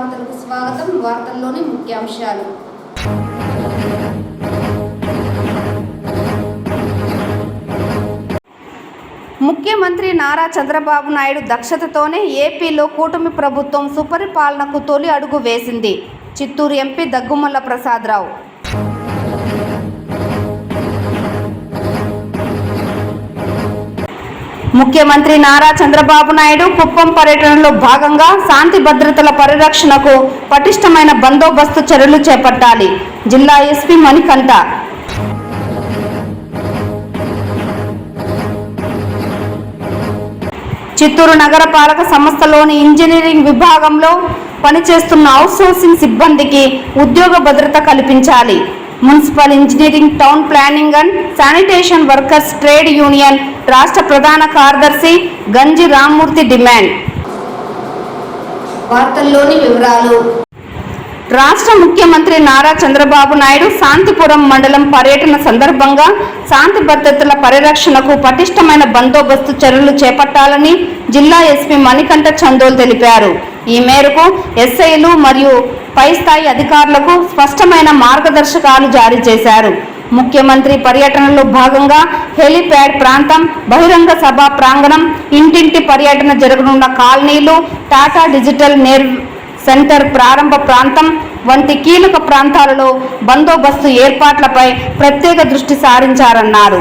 వార్తలకు స్వాగతం. వార్తల్లోని ముఖ్యాంశాలు. ముఖ్యమంత్రి నారా చంద్రబాబు నాయుడు దక్షతతోనే ఏపీలో కూటమి ప్రభుత్వం సుపరిపాలనకు తొలి అడుగు వేసింది. చిత్తూరు ఎంపీ దగ్గుమల్ల ప్రసాదరావు. ముఖ్యమంత్రి నారా చంద్రబాబు నాయుడు కుప్పం పర్యటనలో భాగంగా శాంతి భద్రతల పరిరక్షణకు పటిష్టమైన బందోబస్తు చర్యలు చేపట్టాలి. జిల్లా ఎస్పీ మణికంఠ. చిత్తూరు నగరపాలక సంస్థలోని ఇంజనీరింగ్ విభాగంలో పనిచేస్తున్న అవుట్సోర్సింగ్ సిబ్బందికి ఉద్యోగ భద్రత కల్పించాలి. Municipal engineering, town planning and sanitation workers trade union రాష్ట్ర ప్రధాన కార్యదర్శి గంజి రామ్మూర్తి డిమాండ్. వార్తల్లోని వివరాలు. రాష్ట్ర ముఖ్యమంత్రి నారా చంద్రబాబు నాయుడు శాంతిపురం మండలం పర్యటన సందర్భంగా శాంతి భద్రతల పరిరక్షణకు పటిష్టమైన బందోబస్తు చర్యలు చేపట్టాలని జిల్లా ఎస్పీ మణికంఠ చందోల్ తెలిపారు. ఈ మేరకు ఎస్ఐలు మరియు పై స్థాయి అధికారులకు స్పష్టమైన మార్గదర్శకాలు జారీ చేశారు. ముఖ్యమంత్రి పర్యటనలో భాగంగా హెలిప్యాడ్ ప్రాంతం, బహిరంగ సభా ప్రాంగణం, ఇంటింటి పర్యటన జరగనున్న కాలనీలు, టాటా డిజిటల్ నెర్వ్ సెంటర్ ప్రారంభ ప్రాంతం వంటి కీలక ప్రాంతాలలో బందోబస్తు ఏర్పాట్లపై ప్రత్యేక దృష్టి సారించారన్నారు.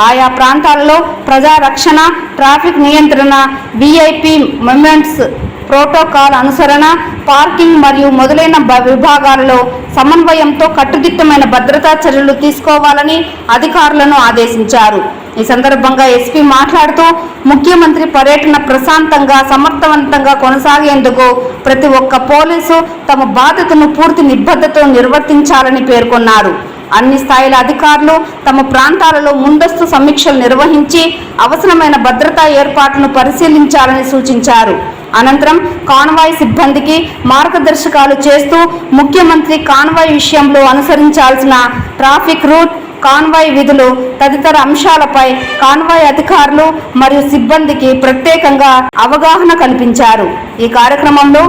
ఆయా ప్రాంతాలలో ప్రజా రక్షణ, ట్రాఫిక్ నియంత్రణ, విఐపి మూమెంట్స్ ప్రోటోకాల్ అనుసరణ, పార్కింగ్ మరియు మొదలైన విభాగాలలో సమన్వయంతో కట్టుదిట్టమైన భద్రతా చర్యలు తీసుకోవాలని అధికారులను ఆదేశించారు. ఈ సందర్భంగా ఎస్పీ మాట్లాడుతూ ముఖ్యమంత్రి పర్యటన ప్రశాంతంగా, సమర్థవంతంగా కొనసాగేందుకు ప్రతి ఒక్క పోలీసు తమ బాధ్యతను పూర్తి నిబద్ధతతో నిర్వర్తించాలని పేర్కొన్నారు. అన్ని స్థాయిల అధికారులు తమ ప్రాంతాలలో ముందస్తు సమీక్షలు నిర్వహించి అవసరమైన భద్రతా ఏర్పాట్లను పరిశీలించాలని సూచించారు. అనంతరం కాన్వాయ్ సిబ్బందికి మార్గదర్శకాలు చేస్తూ ముఖ్యమంత్రి కాన్వాయ్ విషయంలో అనుసరించాల్సిన ట్రాఫిక్ రూట్, కాన్వాయ్ విధులు తదితర అంశాలపై కాన్వాయ్ అధికారులు మరియు సిబ్బందికి ప్రత్యేకంగా అవగాహన కల్పించారు. ఈ కార్యక్రమంలో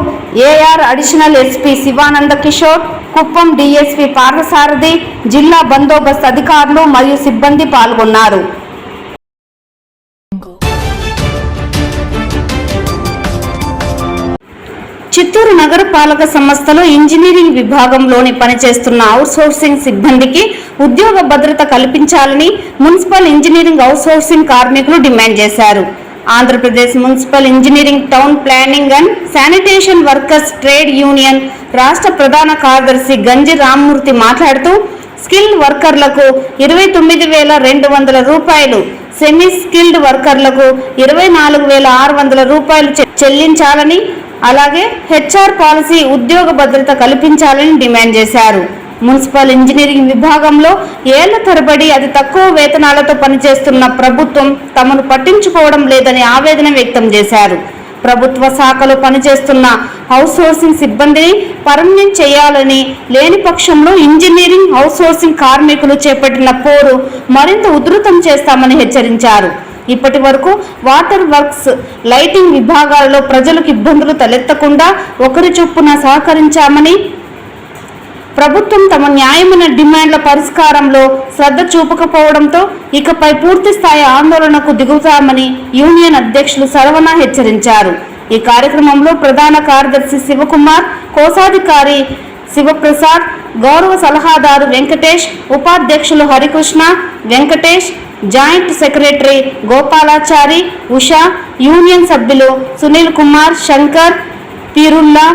AR additional SP Shivananda Kishore, Kuppam DSP Parthasarathi, జిల్లా బందోబస్తు అధికారులు మరియు సిబ్బంది పాల్గొన్నారు. చిత్తూరు నగరపాలక సంస్థలో ఇంజనీరింగ్ విభాగంలోని పనిచేస్తున్న అవుట్సోర్సింగ్ సిబ్బందికి ఉద్యోగ భద్రత కల్పించాలని మున్సిపల్ ఇంజనీరింగ్ అవుట్సోర్సింగ్ కార్మికులు డిమాండ్ చేశారు. Andhra Pradesh municipal engineering, town planning and sanitation workers trade union రాష్ట్ర ప్రధాన కార్యదర్శి గంజి రామ్మూర్తి మాట్లాడుతూ స్కిల్ వర్కర్లకు 29,200 రూపాయలు, సెమీ స్కిల్డ్ వర్కర్లకు 24,600 రూపాయలు చెల్లించాలని, అలాగే హెచ్ఆర్ పాలసీ ఉద్యోగ భద్రత కల్పించాలని డిమాండ్ చేశారు. మున్సిపల్ ఇంజనీరింగ్ విభాగంలో ఏళ్ల తరబడి అతి తక్కువ వేతనాలతో పనిచేస్తున్న ప్రభుత్వం తమను పట్టించుకోవడం లేదని ఆవేదన వ్యక్తం చేశారు. ప్రభుత్వ శాఖలో పనిచేస్తున్న అవుట్సోర్సింగ్ సిబ్బందిని పర్మనెంట్ చేయాలని, లేని పక్షంలో ఇంజనీరింగ్ అవుట్సోర్సింగ్ కార్మికులు చేపట్టిన పోరు మరింత ఉధృతం చేస్తామని హెచ్చరించారు. ఇప్పటి వరకు వాటర్ వర్క్స్, లైటింగ్ విభాగాలలో ప్రజలకు ఇబ్బందులు తలెత్తకుండా ఒకరి చొప్పున సహకరించామని, ప్రభుత్వం తమ న్యాయమైన డిమాండ్ల పరిష్కారంలో శ్రద్ధ చూపకపోవడంతో ఇకపై పూర్తి స్థాయి ఆందోళనకు దిగుతామని యూనియన్ అధ్యక్షులు సరవణ హెచ్చరించారు. ఈ కార్యక్రమంలో ప్రధాన కార్యదర్శి శివకుమార్, కోశాధికారి శివప్రసాద్, గౌరవ సలహాదారు వెంకటేష్, ఉపాధ్యక్షులు Harikrishna, Venkatesh, joint secretary Gopalachari, Usha, union సభ్యులు సునీల్ కుమార్, శంకర్, పీరుల్లా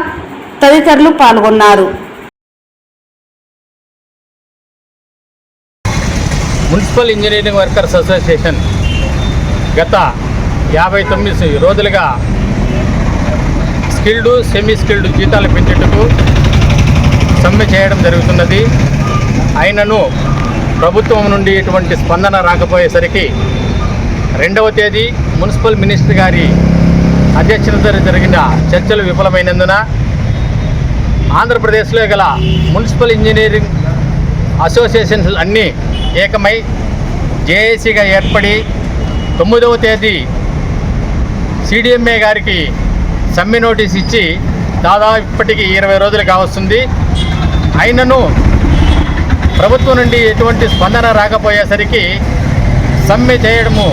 తదితరులు పాల్గొన్నారు. మున్సిపల్ ఇంజనీరింగ్ వర్కర్స్ అసోసియేషన్ గత 59 రోజులుగా స్కిల్డ్, సెమీ స్కిల్డ్ జీతాలు పెంచేందుకు సమ్మె చేయడం జరుగుతున్నది. అయినను ప్రభుత్వం నుండి ఎటువంటి స్పందన రాకపోయేసరికి 2వ తేదీ మున్సిపల్ మినిస్టర్ గారి అధ్యక్షతన జరిగిన చర్చలు విఫలమైనందున ఆంధ్రప్రదేశ్లో గల మున్సిపల్ ఇంజనీరింగ్ అసోసియేషన్స్ అన్నీ ఏకమై జేఏసీగా ఏర్పడి 9వ తేదీ సిడిఎంఏ గారికి సమ్మె నోటీస్ ఇచ్చి దాదాపు ఇప్పటికీ 20 రోజులు కావస్తుంది. అయినను ప్రభుత్వం నుండి ఎటువంటి స్పందన రాకపోయేసరికి సమ్మె చేయడము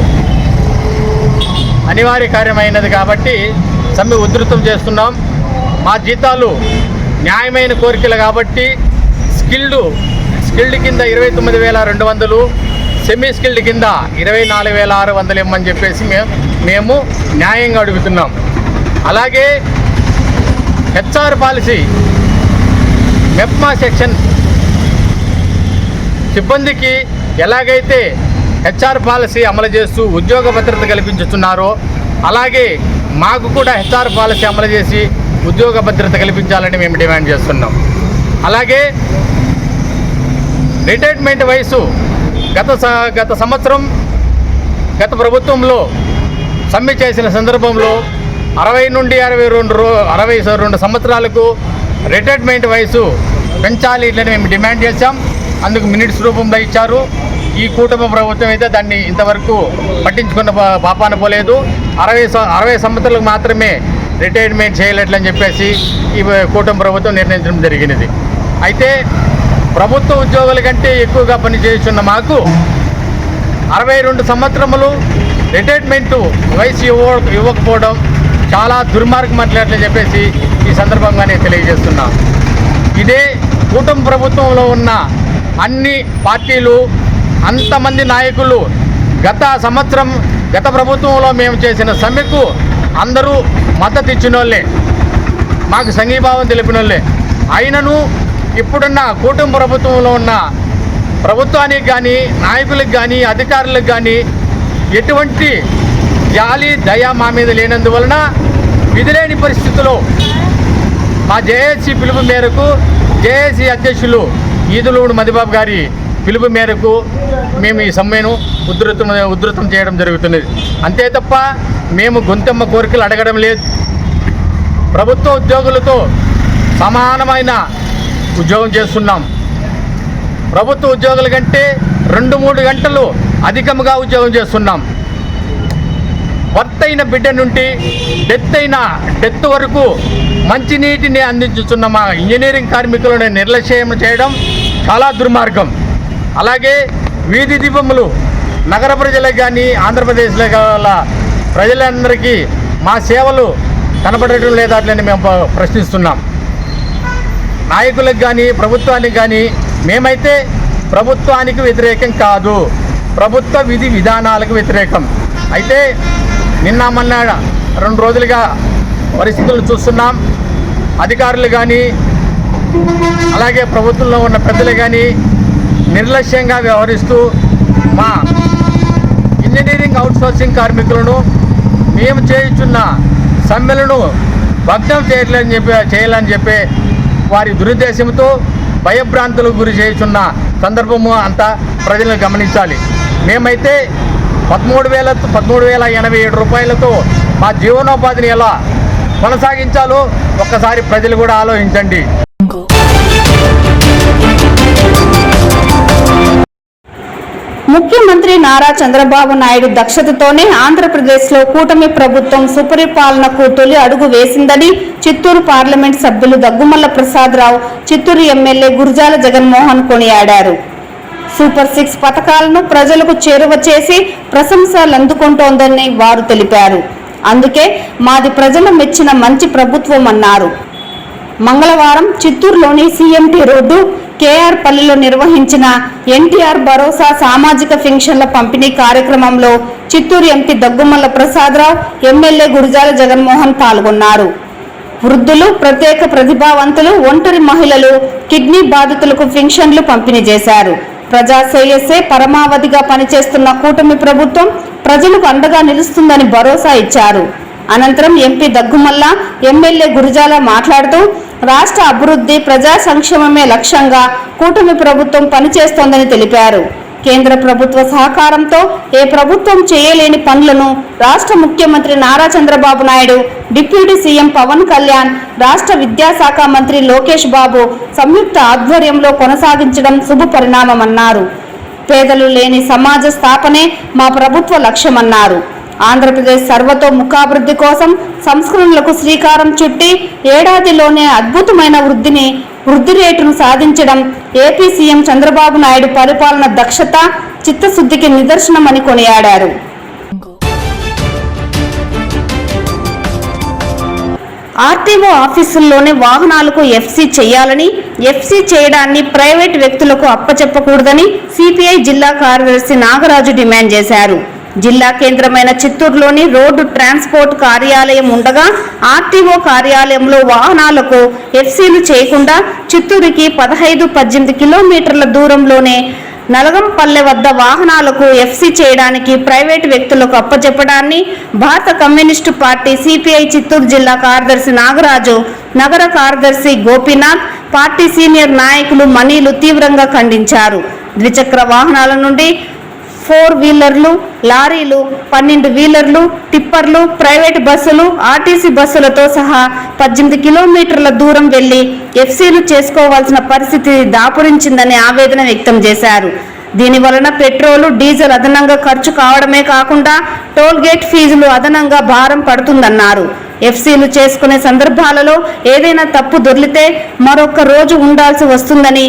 అనివార్య కార్యమైనది కాబట్టి సమ్మె ఉధృతం చేస్తున్నాం. మా జీతాలు న్యాయమైన కోరికలు కాబట్టి స్కిల్డ్ కింద 29,200, సెమీ స్కిల్డ్ కింద 24,600 ఇమ్మని చెప్పేసి మేము న్యాయంగా అడుగుతున్నాం. అలాగే హెచ్ఆర్ పాలసీ మెప్మా సెక్షన్ సిబ్బందికి ఎలాగైతే హెచ్ఆర్ పాలసీ అమలు చేస్తూ ఉద్యోగ భద్రత కల్పించుతున్నారో అలాగే మాకు కూడా హెచ్ఆర్ పాలసీ అమలు చేసి ఉద్యోగ భద్రత కల్పించాలని మేము డిమాండ్ చేస్తున్నాం. అలాగే రిటైర్మెంట్ వయసు గత సంవత్సరం గత ప్రభుత్వంలో సమ్మె చేసిన సందర్భంలో 60 నుండి 62 సంవత్సరాలకు రిటైర్మెంట్ వయసు పెంచాలి అని మేము డిమాండ్ చేశాం. అందుకు మినిట్స్ రూపంలో ఇచ్చారు. ఈ కూటమి ప్రభుత్వం అయితే దాన్ని ఇంతవరకు పట్టించుకున్న పాపాన పోలేదు. 60 సంవత్సరాలకు మాత్రమే రిటైర్మెంట్ చేయలేట్లని చెప్పేసి ఈ కూటమి ప్రభుత్వం నిర్ణయించడం జరిగినది. అయితే ప్రభుత్వ ఉద్యోగుల కంటే ఎక్కువగా పనిచేస్తున్న మాకు 62 సంవత్సరములు రిటైర్మెంటు వయసు ఇవ్వకపోవడం చాలా దుర్మార్గం అట్లని చెప్పేసి ఈ సందర్భంగా నేను తెలియజేస్తున్నా. ఇదే కూటమి ప్రభుత్వంలో ఉన్న అన్ని పార్టీలు అంతమంది నాయకులు గత ప్రభుత్వంలో మేము చేసిన సమ్మెకు అందరూ మద్దతు ఇచ్చిన వాళ్ళే, మాకు సంఘీభావం తెలిపిన వాళ్ళే. అయినను ఇప్పుడున్న కూటమి ప్రభుత్వంలో ఉన్న ప్రభుత్వానికి కానీ నాయకులకు కానీ అధికారులకు కానీ ఎటువంటి జాలి దయ మా మీద లేనందువలన విధిలేని పరిస్థితుల్లో మా జేఏసీ పిలుపు మేరకు జేఏసీ అధ్యక్షులు ఈదులూడు మదిబాబు గారి పిలుపు మేరకు మేము ఈ సమ్మెను ఉధృతం చేయడం జరుగుతున్నది. అంతే తప్ప మేము గొంతెమ్మ కోరికలు అడగడం లేదు. ప్రభుత్వ ఉద్యోగులతో సమానమైన ఉద్యోగం చేస్తున్నాం. ప్రభుత్వ ఉద్యోగుల కంటే 2-3 గంటలు అధికంగా ఉద్యోగం చేస్తున్నాం. వర్త్ అయిన బిడ్డ నుండి డెత్ వరకు మంచినీటిని అందించుతున్న మా ఇంజనీరింగ్ కార్మికులను నిర్లక్ష్యం చేయడం చాలా దుర్మార్గం. అలాగే వీధి దీపములు నగర ప్రజలకు కానీ ఆంధ్రప్రదేశ్లో గల ప్రజలందరికీ మా సేవలు కనబడటం లేదా అట్లని మేము ప్రశ్నిస్తున్నాం. నాయకులకు కానీ ప్రభుత్వానికి కానీ మేమైతే ప్రభుత్వానికి వ్యతిరేకం కాదు, ప్రభుత్వ విధి విధానాలకు వ్యతిరేకం. అయితే నిన్న మొన్న 2 రోజులుగా పరిస్థితులు చూస్తున్నాం. అధికారులు కానీ అలాగే ప్రభుత్వంలో ఉన్న పెద్దలు కానీ నిర్లక్ష్యంగా వ్యవహరిస్తూ మా ఇంజనీరింగ్ అవుట్సోర్సింగ్ కార్మికులను మేము చేయుచున్న సమ్మెలను భగ్నం చేయాలని చెప్పి వారి దురుద్దేశంతో భయభ్రాంతులకు గురి చేయుచున్న సందర్భము అంతా ప్రజలను గమనించాలి. మేమైతే 13,087 రూపాయలతో మా జీవనోపాధిని ఎలా కొనసాగించాలో ఒక్కసారి ప్రజలు కూడా ఆలోచించండి. ముఖ్యమంత్రి నారా చంద్రబాబు నాయుడు దక్షతతోనే ఆంధ్రప్రదేశ్లో కూటమి ప్రభుత్వం సుపరిపాలనకు తొలి అడుగు వేసిందని చిత్తూరు పార్లమెంట్ సభ్యులు దగ్గుమల్ల ప్రసాదరావు, చిత్తూరు ఎమ్మెల్యే గురజాల జగన్మోహన్ కొనియాడారు. సూపర్ 6 పథకాలను ప్రజలకు చేరువ చేసి ప్రశంసలు అందుకుంటోందని వారు తెలిపారు. అందుకే మాది ప్రజలు మెచ్చిన మంచి ప్రభుత్వం అన్నారు. మంగళవారం చిత్తూరులోని సిఎంటి రోడ్డు కేఆర్ పల్లిలో నిర్వహించిన ఎన్టీఆర్ భరోసా సామాజిక పెన్షన్ల పంపిణీ కార్యక్రమంలో చిత్తూరు ఎంపీ దగ్గుమల్ల ప్రసాదరావు, ఎమ్మెల్యే గురజాల జగన్మోహన్ పాల్గొన్నారు. వృద్ధులు, ప్రత్యేక ప్రతిభావంతులు, ఒంటరి మహిళలు, కిడ్నీ బాధితులకు పెన్షన్లు పంపిణీ చేశారు. ప్రజాశ్రేయస్సే పరమావధిగా పనిచేస్తున్న కూటమి ప్రభుత్వం ప్రజలకు అండగా నిలుస్తుందని భరోసా ఇచ్చారు. అనంతరం ఎంపీ దగ్గుమల్ల, ఎమ్మెల్యే గురజాల మాట్లాడుతూ రాష్ట్ర అభివృద్ధి, ప్రజా సంక్షేమమే లక్ష్యంగా కూటమి ప్రభుత్వం పనిచేస్తోందని తెలిపారు. కేంద్ర ప్రభుత్వ సహకారంతో ఏ ప్రభుత్వం చేయలేని పనులను రాష్ట్ర ముఖ్యమంత్రి నారా చంద్రబాబు నాయుడు, డిప్యూటీ సీఎం పవన్ కళ్యాణ్, రాష్ట్ర విద్యాశాఖ మంత్రి లోకేష్ బాబు సంయుక్త ఆధ్వర్యంలో కొనసాగించడం శుభ పరిణామమన్నారు. పేదలు లేని సమాజ స్థాపనే మా ప్రభుత్వ లక్ష్యమన్నారు. ఆంధ్రప్రదేశ్ సర్వతోముఖాభివృద్ధి కోసం సంస్కరణలకు శ్రీకారం చుట్టి ఏడాదిలోనే అద్భుతమైన వృద్ధి రేటును సాధించడం ఏపీ సీఎం చంద్రబాబు నాయుడు పరిపాలన దక్షత, చిత్తశుద్ధికి నిదర్శనమని కొనియాడారు. ఆర్టీఓ ఆఫీసుల్లోనే వాహనాలకు ఎఫ్సీ చేయాలని, ఎఫ్సీ చేయడాన్ని ప్రైవేట్ వ్యక్తులకు అప్పచెప్పకూడదని సిపిఐ జిల్లా కార్యదర్శి నాగరాజు డిమాండ్ చేశారు. జిల్లా కేంద్రమైన చిత్తూరులోని రోడ్డు ట్రాన్స్పోర్ట్ కార్యాలయం ఉండగా ఆర్టీఓ కార్యాలయంలో వాహనాలకు ఎఫ్సీలు చేయకుండా చిత్తూరుకి 15-18 కిలోమీటర్ల దూరంలోనే నలగంపల్లె వద్ద వాహనాలకు ఎఫ్సీ చేయడానికి ప్రైవేటు వ్యక్తులకు అప్పచెప్పడాన్ని భారత కమ్యూనిస్టు పార్టీ సిపిఐ చిత్తూరు జిల్లా కార్యదర్శి నాగరాజు, నగర కార్యదర్శి గోపీనాథ్, పార్టీ సీనియర్ నాయకులు మనీలు తీవ్రంగా ఖండించారు. ద్విచక్ర వాహనాల నుండి 4 వీలర్లు, లారీలు, 12 వీలర్లు, టిప్పర్లు, ప్రైవేటు బస్సులు, ఆర్టీసీ బస్సులతో సహా 18 కిలోమీటర్ల దూరం వెళ్లి ఎఫ్సీలు చేసుకోవాల్సిన పరిస్థితి దాపురించిందని ఆవేదన వ్యక్తం చేశారు. దీని వలన పెట్రోలు, డీజిల్ అదనంగా ఖర్చు కావడమే కాకుండా టోల్ గేట్ ఫీజులు అదనంగా భారం పడుతుందన్నారు. ఎఫ్సీలు చేసుకునే సందర్భాలలో ఏదైనా తప్పు దొర్లితే మరొక రోజు ఉండాల్సి వస్తుందని,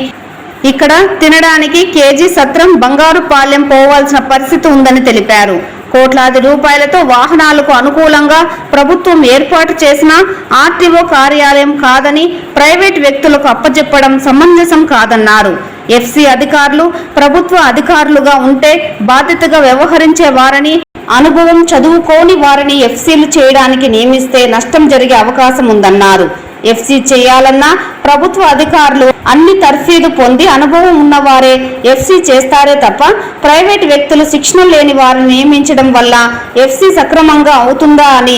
ఇక్కడ తినడానికి కేజీ సత్రం బంగారుపాలెం పోవాల్సిన పరిస్థితి ఉందని తెలిపారు. కోట్లాది రూపాయలతో వాహనాలకు అనుకూలంగా ప్రభుత్వం ఏర్పాటు చేసిన ఆర్టీఓ కార్యాలయం కాదని ప్రైవేట్ వ్యక్తులకు అప్పచెప్పడం సమంజసం కాదన్నారు. ఎఫ్సీ అధికారులు ప్రభుత్వ అధికారులుగా ఉంటే బాధ్యతగా వ్యవహరించే వారని, అనుభవం చదువుకోని వారిని ఎఫ్సీలు చేయడానికి నియమిస్తే నష్టం జరిగే అవకాశం ఉందన్నారు. ఎఫ్సీ చేయాలన్నా ప్రభుత్వ అధికారులు అన్ని తర్ఫీదు పొంది అనుభవం ఉన్నవారే ఎఫ్సీ చేస్తారే తప్ప ప్రైవేటు వ్యక్తులు శిక్షణ లేని వారిని నియమించడం వల్ల ఎఫ్సీ సక్రమంగా అవుతుందా అని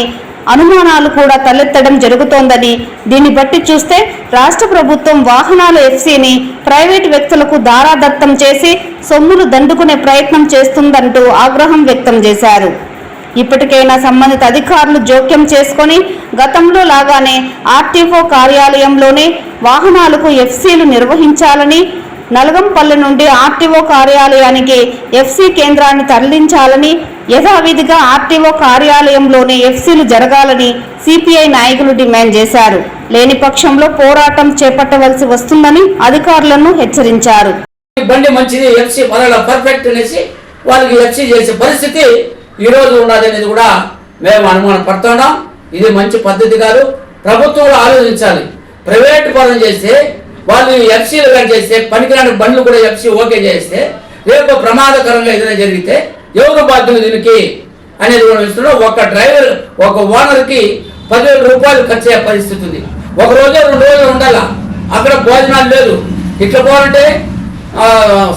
అనుమానాలు కూడా తలెత్తడం జరుగుతోందని, దీన్ని బట్టి చూస్తే రాష్ట్ర ప్రభుత్వం వాహనాల ఎఫ్సీని ప్రైవేటు వ్యక్తులకు దారాదత్తం చేసి సొమ్ములు దండుకునే ప్రయత్నం చేస్తుందంటూ ఆగ్రహం వ్యక్తం చేశారు. ఇప్పటికైనా సంబంధిత అధికారులు జోక్యం చేసుకొని గతంలో లాగానే ఆర్టీఓ కార్యాలయంలోనే వాహనాలకు ఎఫ్సీలు నిర్వహించాలని, నలగంపల్లె నుండి ఆర్టీఓ కార్యాలయానికి ఎఫ్సీ కేంద్రాన్ని తరలించాలని, యథావిధిగా ఆర్టీఓ కార్యాలయంలోనే ఎఫ్సీలు జరగాలని సిపిఐ నాయకులు డిమాండ్ చేశారు. లేని పక్షంలో పోరాటం చేపట్టవలసి వస్తుందని అధికారులను హెచ్చరించారు. బండి మంచిది, ఎఫ్సీ మరలా పర్ఫెక్ట్ అనేసి వాళ్ళకి ఎఫ్సీ చేసే పరిస్థితి ఈ రోజు ఉన్నదనేది కూడా మేము అనుమానం పడుతున్నాం. ఇది మంచి పద్ధతి కాదు. ప్రభుత్వంలో ఆలోచించాలి. ప్రైవేట్ పరం చేస్తే వాళ్ళు ఎఫ్సీలు కానీ చేస్తే పనికిరాని బండ్లు కూడా ఎఫ్సీ ఓకే చేస్తే రేపు ప్రమాదకరంగా ఏదైనా జరిగితే ఎవరు బాధ్యులు దీనికి అనేది కూడా ఇస్తున్నాం. ఒక డ్రైవర్, ఒక ఓనర్కి 10,000 రూపాయలు ఖర్చు అయ్యే పరిస్థితి ఉంది. ఒక రోజు 2 రోజులు ఉండాలా, అక్కడ భోజనాలు లేదు. ఇట్లా పోవాలంటే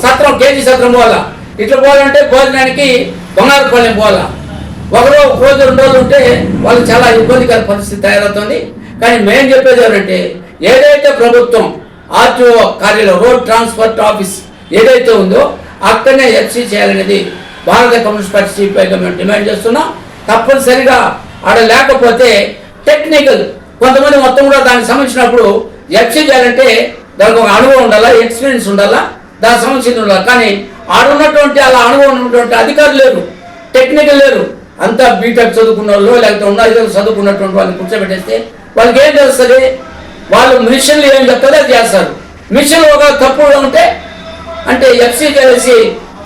సత్రం, కేజీ సత్రం పోవాలా. ఇట్లా పోవాలంటే భోజనానికి బంగారుపాలెం పోవాలా. ఒక రోజు 2 రోజులు ఉంటే వాళ్ళు చాలా ఇబ్బందికర పరిస్థితి తయారవుతుంది. కానీ మేము చెప్పేది ఎవరంటే, ఏదైతే ప్రభుత్వం ఆర్టీఓ కార్యాలయం, రోడ్ ట్రాన్స్పోర్ట్ ఆఫీస్ ఏదైతే ఉందో అక్కడనే ఎఫ్సీ చేయాలనేది భారత కమ్యూనిస్ట్ పార్టీ సిపిఐగా మేము డిమాండ్ చేస్తున్నాం. తప్పనిసరిగా ఆడ లేకపోతే టెక్నికల్ కొంతమంది మొత్తం కూడా దానికి సంబంధించినప్పుడు ఎఫ్సీ చేయాలంటే దానికి ఒక అనుభవం ఉండాలా, ఎక్స్పీరియన్స్ ఉండాలా, దానికి సంబంధించి ఉండాలి. కానీ ఆడున్నటువంటి అలా అనుభవం ఉన్నటువంటి అధికారులు లేరు, టెక్నికల్ లేరు. అంతా బీటెక్ చదువుకున్న వాళ్ళు, లేకపోతే ఉన్నత చదువుకున్నటువంటి వాళ్ళని కూర్చోబెట్టేస్తే వాళ్ళకి ఏం తెలుస్తుంది? వాళ్ళు మిషన్లు ఏం చెప్తారో అది చేస్తారు. మిషన్ ఒక తప్పుగా ఉంటే అంటే ఎఫ్సీ చేసి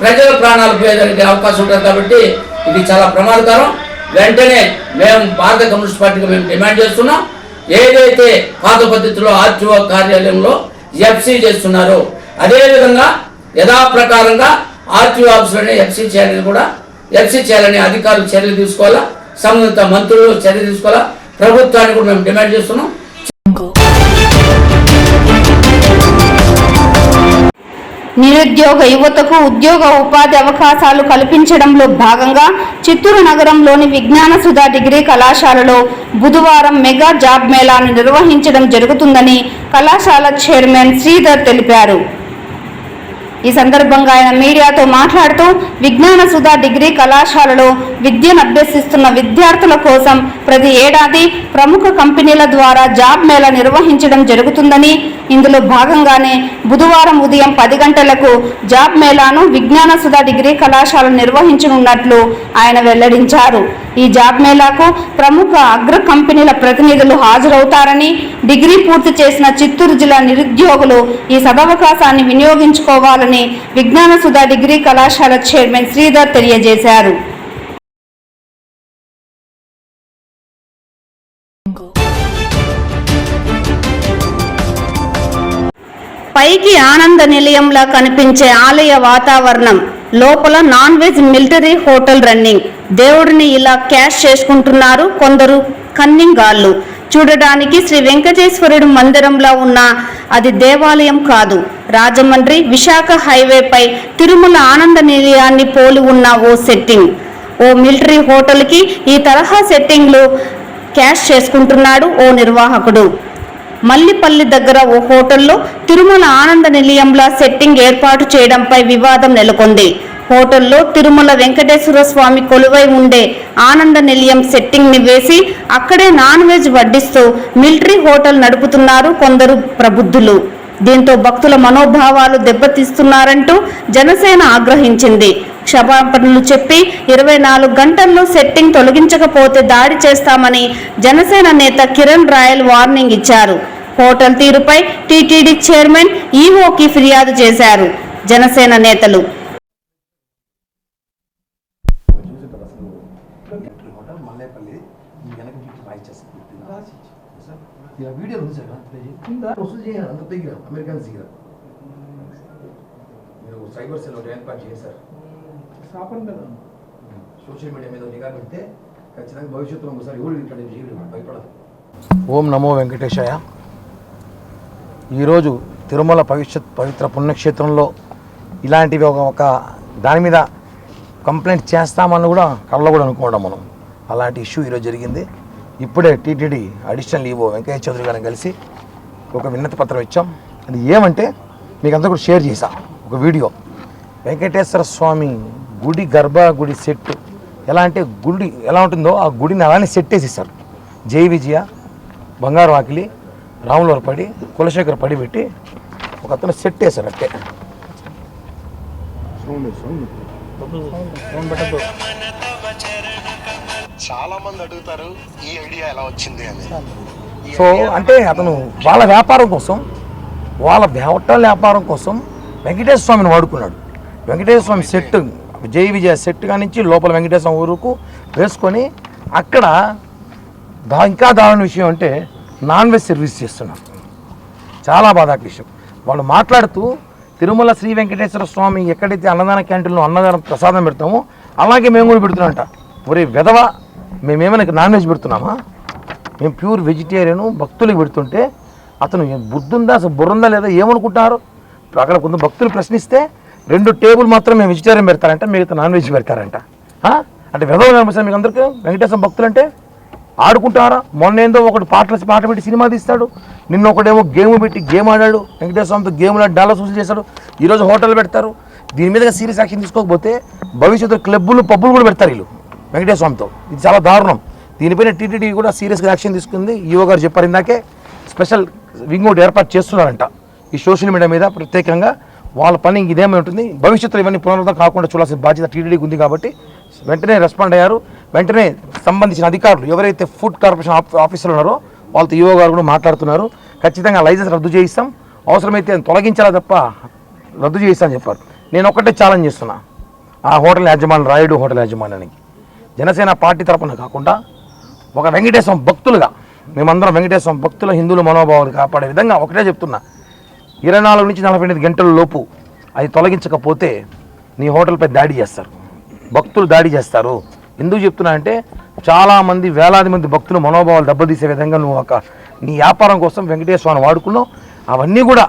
ప్రజల ప్రాణాలు పోయేదానికి అవకాశం ఉంటుంది. కాబట్టి ఇది చాలా ప్రమాదకరం. వెంటనే మేము భారత కమ్యూనిస్ట్ పార్టీగా మేము డిమాండ్ చేస్తున్నాం. ఏదైతే పాత పద్ధతిలో ఆర్టీఓ కార్యాలయంలో ఎఫ్సీ చేస్తున్నారో అదేవిధంగా యథాప్రకారంగా ఆర్టీఓ ఆఫీసులోనే ఎఫ్సీ చేయాలని అధికారులు చర్యలు తీసుకోవాలా, సంబంధిత మంత్రులు చర్య తీసుకోవాలా. ప్రభుత్వాన్ని కూడా మేము డిమాండ్ చేస్తున్నాం. నిరుద్యోగ యువతకు ఉద్యోగ ఉపాధి అవకాశాలు కల్పించడంలో భాగంగా చిత్తూరు నగరంలోని విజ్ఞాన సుధా డిగ్రీ కళాశాలలో బుధవారం మెగా జాబ్ మేళాను నిర్వహించడం జరుగుతుందని కళాశాల చైర్మన్ శ్రీధర్ తెలిపారు. ఈ సందర్భంగా ఆయన మీడియాతో మాట్లాడుతూ విజ్ఞాన సుధా డిగ్రీ కళాశాలలో విద్యను అభ్యసిస్తున్న విద్యార్థుల కోసం ప్రతి ఏడాది ప్రముఖ కంపెనీల ద్వారా జాబ్ మేళా నిర్వహించడం జరుగుతుందని, ఇందులో భాగంగానే బుధవారం ఉదయం 10 గంటలకు జాబ్ మేళాను విజ్ఞాన సుధా డిగ్రీ కళాశాల నిర్వహించనున్నట్లు ఆయన వెల్లడించారు. ఈ జాబ్ మేళాకు ప్రముఖ అగ్ర కంపెనీల ప్రతినిధులు హాజరవుతారని, డిగ్రీ పూర్తి చేసిన చిత్తూరు జిల్లా నిరుద్యోగులు ఈ సదవకాశాన్ని వినియోగించుకోవాలని విజ్ఞాన సుధా డిగ్రీ కళాశాల చైర్మన్ శ్రీధర్ తెలియజేశారు. పైకి ఆనంద నిలయంలా కనిపించే ఆలయ వాతావరణం, లోపల non veg military hotel running. దేవుడిని ఇలా క్యాష్ చేసుకుంటున్నారు కొందరు కన్నింగ్ గాళ్ళు. చూడడానికి శ్రీ వెంకటేశ్వరుడు మందిరంలా ఉన్న అది దేవాలయం కాదు. రాజమండ్రి విశాఖ హైవేపై తిరుమల ఆనంద నిలయాన్ని పోలి ఉన్న ఓ సెట్టింగ్. ఓ మిలిటరీ హోటల్కి ఈ తరహా సెట్టింగ్లు క్యాష్ చేసుకుంటున్నాడు ఓ నిర్వాహకుడు. మల్లిపల్లి దగ్గర ఓ హోటల్లో తిరుమల ఆనంద నిలయంలా సెట్టింగ్ ఏర్పాటు చేయడంపై వివాదం నెలకొంది. హోటల్లో తిరుమల వెంకటేశ్వర స్వామి కొలువై ఉండే ఆనంద నిలయం సెట్టింగ్ ని వేసి అక్కడే నాన్ వెజ్ వడ్డిస్తూ మిలిటరీ హోటల్ నడుపుతున్నారు కొందరు ప్రబుద్ధులు. దీంతో భక్తుల మనోభావాలు దెబ్బతీస్తున్నారంటూ జనసేన ఆగ్రహించింది. క్షమాపణలు చెప్పి 24 గంటల్లో సెట్టింగ్ తొలగించకపోతే దాడి చేస్తామని జనసేన నేత కిరణ్ రాయల్ వార్నింగ్ ఇచ్చారు. హోటల్ తీరుపై టీటీడీ చైర్మన్ ఈవోకి ఫిర్యాదు చేశారు జనసేన నేతలు. సైబర్ సెల్ ఒకటి ఏర్పాటు చేశారు. సోషల్ మీడియా మీద నిఘా పెడితే ఖచ్చితంగా భవిష్యత్తులో ఒకసారి ఎవరు ఇట్లాంటి జీవులు భయపడదు. ఓం నమో వెంకటేశాయ. ఈరోజు తిరుమల పవిత్ర పుణ్యక్షేత్రంలో ఇలాంటివి ఒక దాని మీద కంప్లైంట్ చేస్తామని కూడా కళ్ళలో కూడా అనుకోవడం మనం. అలాంటి ఇష్యూ ఈరోజు జరిగింది. ఇప్పుడే TTD additional EO Venkaiah Chowdary గారిని కలిసి ఒక విన్నతి పత్రం ఇచ్చాం. అది ఏమంటే మీకు అంతా కూడా షేర్ చేశా ఒక వీడియో. వెంకటేశ్వర స్వామి గుడి గర్భగుడి సెట్ ఎలా అంటే గుడి ఎలా ఉంటుందో ఆ గుడిని అలానే సెట్ వేసేసారు. జై విజయ, బంగారు వాకిలి, రాములవారి పడి, కులశేఖర పడి పెట్టి ఒక అతను సెట్ వేశారు. అట్టే చాలా మంది అడుగుతారు ఈ ఐడియా ఎలా వచ్చింది అని. సో అంటే అతను వాళ్ళ వ్యాపారం కోసం, వాళ్ళ హోటల్ వ్యాపారం కోసం వెంకటేశ్వర స్వామిని వాడుకున్నాడు. వెంకటేశ్వర స్వామి సెట్, జై విజయ సెట్ కానించి లోపల వెంకటేశ్వర స్వామి ఊరుకు వేసుకొని అక్కడ ఇంకా దారుణ విషయం అంటే నాన్ వెజ్ సర్వీస్ చేస్తున్నారు. చాలా బాధాకర విషయం. వాళ్ళు మాట్లాడుతూ తిరుమల శ్రీ వెంకటేశ్వర స్వామి ఎక్కడైతే అన్నదాన క్యాంటీన్లో అన్నదానం ప్రసాదం పెడతామో అలాగే మేము కూడా పెడుతున్నాంట. ఒరే వెధవ, మేమేమైనా నాన్ వెజ్ పెడుతున్నామా? మేము ప్యూర్ వెజిటేరియను భక్తులకు పెడుతుంటే అతను బుద్ధుందా, అసలు బుర్రుందా లేదా ఏమనుకుంటున్నారు? అక్కడ కొంత భక్తులు ప్రశ్నిస్తే 2 టేబుల్ మాత్రం మేము వెజిటేరియన్ పెడతారంట, మిగతా నాన్ వెజ్ పెడతారంట. అంటే వెధవ సార్ మీకు అందరికీ వెంకటేశ్వర భక్తులు అంటే ఆడుకుంటారా? మొన్న ఏందో ఒకటి పాట పెట్టి సినిమా తీస్తాడు, నిన్న ఒకడేమో గేమ్ పెట్టి గేమ్ ఆడాడు, వెంకటేశ్వర స్వామితో గేమ్లో డాలర్స్ వసూలు చేశాడు. ఈరోజు హోటల్ పెడతారు. దీని మీద సీరియస్ యాక్షన్ తీసుకోకపోతే భవిష్యత్తు క్లబ్బులు పబ్బులు కూడా పెడతారు వీళ్ళు వెంకటేశ్వర స్వామితో. ఇది చాలా దారుణం. దీనిపైన టీటీడీ కూడా సీరియస్గా యాక్షన్ తీసుకుంది. ఈవో గారు చెప్పారు ఇందాకే, స్పెషల్ వింగ్ ఒకటి ఏర్పాటు చేస్తున్నారంట ఈ సోషల్ మీడియా మీద ప్రత్యేకంగా. వాళ్ళ పని ఇదేమై ఉంటుంది. భవిష్యత్తులో ఇవన్నీ పునరుద్ధరణ కాకుండా చూడాల్సిన బాధ్యత టీటీడీకి ఉంది కాబట్టి వెంటనే రెస్పాండ్ అయ్యారు. వెంటనే సంబంధించిన అధికారులు ఎవరైతే ఫుడ్ కార్పొరేషన్ ఆఫీసర్లు ఉన్నారో వాళ్ళతో ఈవో గారు కూడా మాట్లాడుతున్నారు. ఖచ్చితంగా లైసెన్స్ రద్దు చేయిస్తాం, అవసరమైతే తొలగించాలా తప్ప రద్దు చేయిస్తామని చెప్పారు. నేను ఒక్కటే ఛాలెంజ్ చేస్తున్నా ఆ హోటల్ యాజమాన్యం, రాయుడు హోటల్ యాజమాన్యానికి. జనసేన పార్టీ తరపున కాకుండా ఒక వెంకటేశ్వర భక్తులుగా మేమందరం వెంకటేశ్వర భక్తుల హిందువుల మనోభావాలు కాపాడే విధంగా ఒకటే చెప్తున్నా, 24 నుంచి 48 గంటల లోపు అది తొలగించకపోతే నీ హోటల్పై దాడి చేస్తారు, భక్తులు దాడి చేస్తారు. ఎందుకు చెప్తున్నా అంటే చాలామంది వేలాది మంది భక్తులు మనోభావాలు దెబ్బతీసే విధంగా నువ్వు నీ వ్యాపారం కోసం వెంకటేశ్వరాన్ని వాడుకున్నావు. అవన్నీ కూడా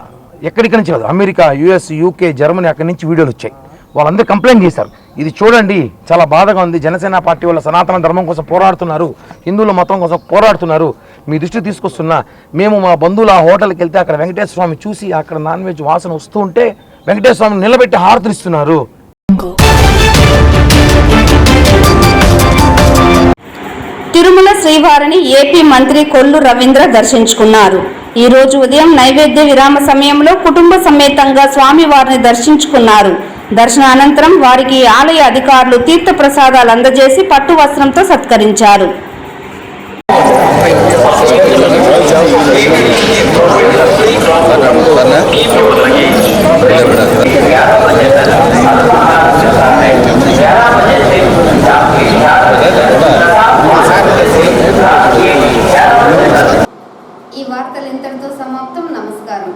ఎక్కడికి నుంచి కాదు, అమెరికా, యుఎస్, యూకే, జర్మనీ అక్కడి నుంచి వీడియోలు వచ్చాయి. వాళ్ళందరూ కంప్లైంట్ చేశారు. ఇది చూడండి చాలా బాధగా ఉంది. జనసేన పార్టీ వాళ్ళ సనాతన ధర్మం కోసం పోరాడుతున్నారు, హిందువుల మతం కోసం పోరాడుతున్నారు. మీ దృష్టికి తీసుకొస్తున్నా, మేము మా బంధువులు ఆ హోటల్కి వెళ్తే అక్కడ వెంకటేశ్వర స్వామి చూసి అక్కడ నాన్ వెజ్ వాసన వస్తూ ఉంటే వెంకటేశ్వర స్వామిని నిలబెట్టి హారతులు ఇస్తున్నారు. తిరుమల శ్రీవారిని ఏపీ మంత్రి కొల్లు రవీంద్ర దర్శించుకున్నారు. ఈ రోజు ఉదయం నైవేద్య విరామ సమయంలో కుటుంబ సమేతంగా స్వామివారిని దర్శించుకున్నారు. దర్శనానంతరం వారికి ఆలయ అధికారులు తీర్థ ప్రసాదాలు అందజేసి పట్టు వస్త్రంతో సత్కరించారు. ఈ వార్తలు ఇంతటితో సమాప్తం. నమస్కారం.